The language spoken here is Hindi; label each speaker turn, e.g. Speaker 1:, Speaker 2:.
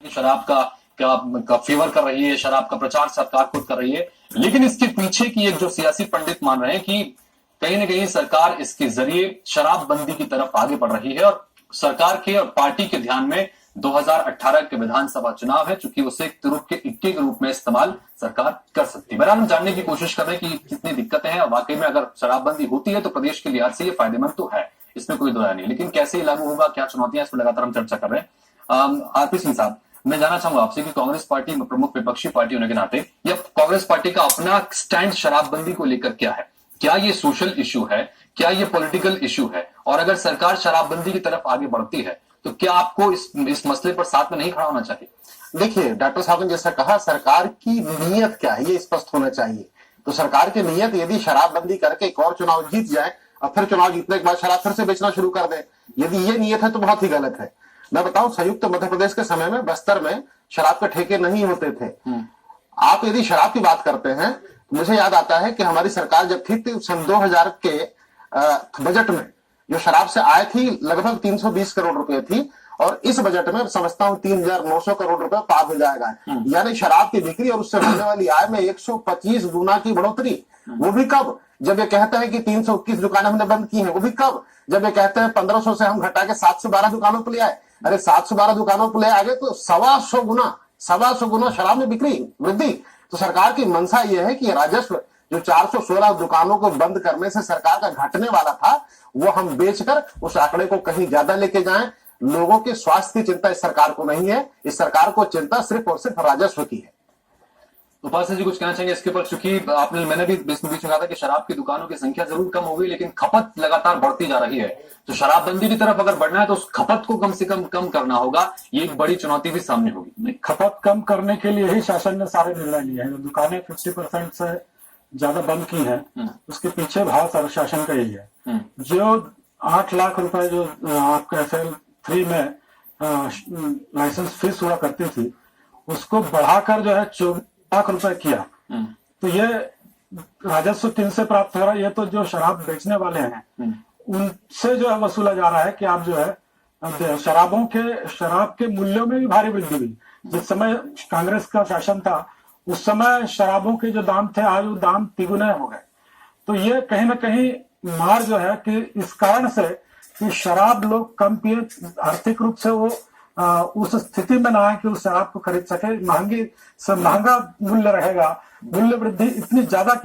Speaker 1: शराब का फेवर कर रही है, शराब का प्रचार सरकार खुद कर रही है। लेकिन इसके पीछे की एक जो सियासी पंडित मान रहे हैं कि कहीं ना कहीं सरकार इसके जरिए शराबबंदी की तरफ आगे बढ़ रही है और सरकार के और पार्टी के ध्यान में 2018 के विधानसभा चुनाव है, चूंकि उसे एक तुरुप के इक्के के रूप में इस्तेमाल सरकार कर सकती है। बहरहाल हम जानने की कोशिश कर रहे हैं कि कितनी दिक्कतें हैं और वाकई में अगर शराबबंदी होती है तो प्रदेश के लिहाज से ये फायदेमंद तो है, इसमें कोई दो राय नहीं। लेकिन कैसे लागू होगा, क्या चुनौतियां, इस पर लगातार हम चर्चा कर रहे हैं। आरपी सिंह साहब, मैं जानना चाहूंगा आपसे कि कांग्रेस पार्टी प्रमुख विपक्षी पार्टी होने के नाते या कांग्रेस पार्टी का अपना स्टैंड शराबबंदी को लेकर क्या है? क्या ये सोशल इशू है, क्या ये पॉलिटिकल इशू है? और अगर सरकार शराबबंदी की तरफ आगे बढ़ती है तो क्या आपको इस मसले पर साथ में नहीं खड़ा होना चाहिए?
Speaker 2: देखिए, डॉक्टर साहब ने जैसा कहा, सरकार की नीयत क्या है ये स्पष्ट होना चाहिए। तो सरकार की नीयत यदि शराबबंदी करके एक और चुनाव जीत जाए और फिर चुनाव जीतने के बाद शराब फिर से बेचना शुरू कर दे, यदि ये नीयत है तो बहुत ही गलत है। मैं बताऊं, संयुक्त मध्य प्रदेश के समय में बस्तर में शराब के ठेके नहीं होते थे। आप यदि शराब की बात करते हैं, मुझे याद आता है कि हमारी सरकार जब थी तो सन 2000 के बजट में जो शराब से आय थी लगभग 320 करोड़ रुपए थी और इस बजट में समझता हूं 3900 करोड़ रुपए पार हो जाएगा। यानी शराब की बिक्री और उससे होने वाली आय में 125 गुना की बढ़ोतरी। वो भी कब? जब ये कहते हैं कि 321 दुकानें हमने बंद की हैं। वो भी कब? जब ये कहते हैं 1500 से हम घटा के 712 दुकानों पर ले आए। अरे 712 दुकानों पर ले आ गए तो 125 गुना शराब में बिक्री वृद्धि। तो सरकार की मंशा यह है कि राजस्व जो 416 दुकानों को बंद करने से सरकार का घटने वाला था, वो हम बेचकर उस आंकड़े को कहीं ज्यादा लेके जाएं। लोगों के स्वास्थ्य की चिंता इस सरकार को नहीं है। इस सरकार को चिंता सिर्फ और सिर्फ राजस्व की है।
Speaker 1: उपाध्याय जी कुछ कहना चाहेंगे इसके ऊपर? चूंकि मैंने भी बीच में कहा था कि शराब की दुकानों की संख्या जरूर कम हो गई लेकिन खपत लगातार बढ़ती जा रही है। तो शराबबंदी की तरफ अगर बढ़ना है तो उस खपत को कम से कम करना होगा। ये एक बड़ी चुनौती भी सामने होगी।
Speaker 3: खपत कम करने के लिए ही शासन ने सारे निर्णय लिए हैं। दुकानें 50% से ज्यादा बंद की हैं, उसके पीछे भाव शासन का यही है। जो 8 लाख रुपए जो आपका FL3 में लाइसेंस फीस हुआ करती थी, उसको बढ़ाकर जो है 24 लाख रुपए किया। तो ये राजस्व किन से प्राप्त हो रहा है? ये तो जो शराब बेचने वाले हैं उनसे जो है वसूला जा रहा है कि आप जो है शराब के मूल्यों में भी भारी वृद्धि हुई। जिस समय कांग्रेस का शासन था उस समय शराबों के जो दाम थे आज वो दाम तिगुने हो गए। तो ये कहीं ना कहीं मार जो है कि इस कारण से कि शराब लोग कम पिए, आर्थिक रूप से वो उस स्थिति में ना है कि उस शराब को खरीद सके। महंगा मूल्य रहेगा, मूल्य वृद्धि इतनी ज्यादा